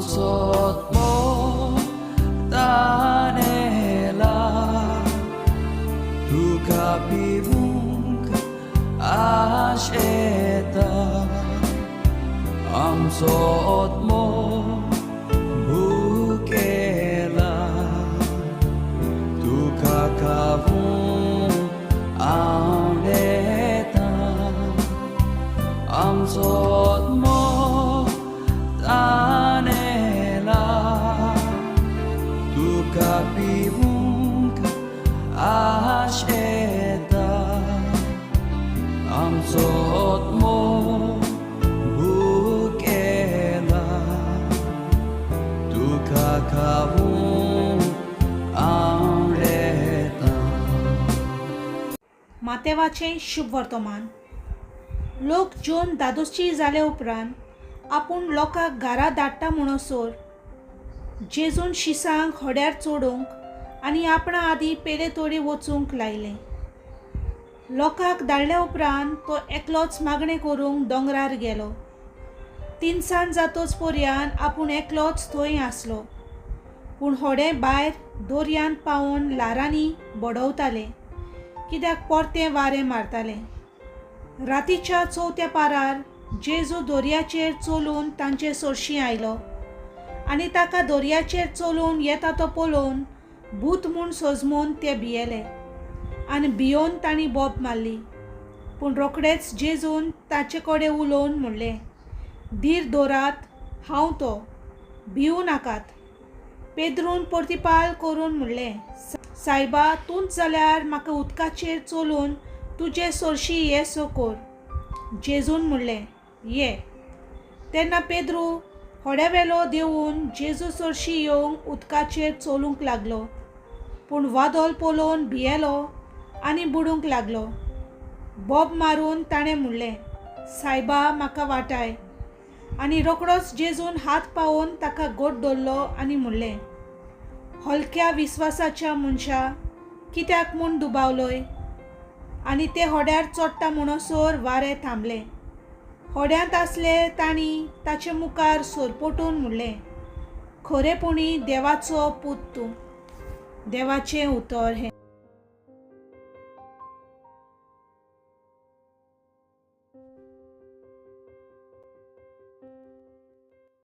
आमचोतमो तानेला तुका पिवूंक आशेता आमचोतमो भुकेला तुका खावूंक आवडेता आमचोतमो तानेला तुका पिवूंक आशेता आमचोतमो भुकेला तुका खावूंक आवडेता. मातेवाचें शुभ वर्तमान. लोक जेवन दादोशी जाले उपरांत आपूण लोकांक घरा धाडटा म्हणसर जेजून शिसांक होड्यार चोडूंक आनी आपणा आदीं पेले तोडे वचूंक लायलें. लोकांक धाडल्या उपरांत तो एकलोच मागणें करूंक दोंगरार गेलो. तिनसांज जातोच पर्यान आपूण एकलोच थंय आसलो. पूण होडे भायर दोर्यांत पावून ल्हारांनी बडवताले कित्याक परतें वारें मारतालें. रातीच्या 4थ्या पारार जेजू दोर्याचेर चलून तांचे सोरशीं आयलो आनी ताका दोर्याचेर चलून येता तो पळोवन भूत म्हूण सजमून ते भियेले आनी भियोन तांणी बोब मारली. पूण रोखडेच जेजून ताचे कडेन उलोवन म्हणलें, धीर दवरात, हांव तो, भिवू नाकात. पेद्रून परतिपाल करून म्हणलें, सायबा, तूंच जाल्यार म्हाका उदकाचेर चलून तुजे सोरशी येसो कोर. जेजून म्हणलें, ये. तेन्ना पेद्रू होड्यावेलो देंवून जेजू सोरशी येवंक उदकाचेर चलूंक लागलो. पूण वादोल पळोवन भियेलो आनी बुडूंक लागलो. बोब मारून ताणें म्हणलें, सायबा, म्हाका वाटाय. आनी रोखडोच जेजून हात पावोवन ताका घोट धरलो आनी म्हणलें, हलक्या विस्वासाच्या मनशा, कित्याक म्हूण दुबावलोय. आनी ते होड्यार चोडटा म्हणसर वारें थांबलें. होड्यांत आसले तांणी ताचे मुखार सोरपटून म्हणलें, खरेपणी देवाचो पूत तूं. देवाचें उतर हें.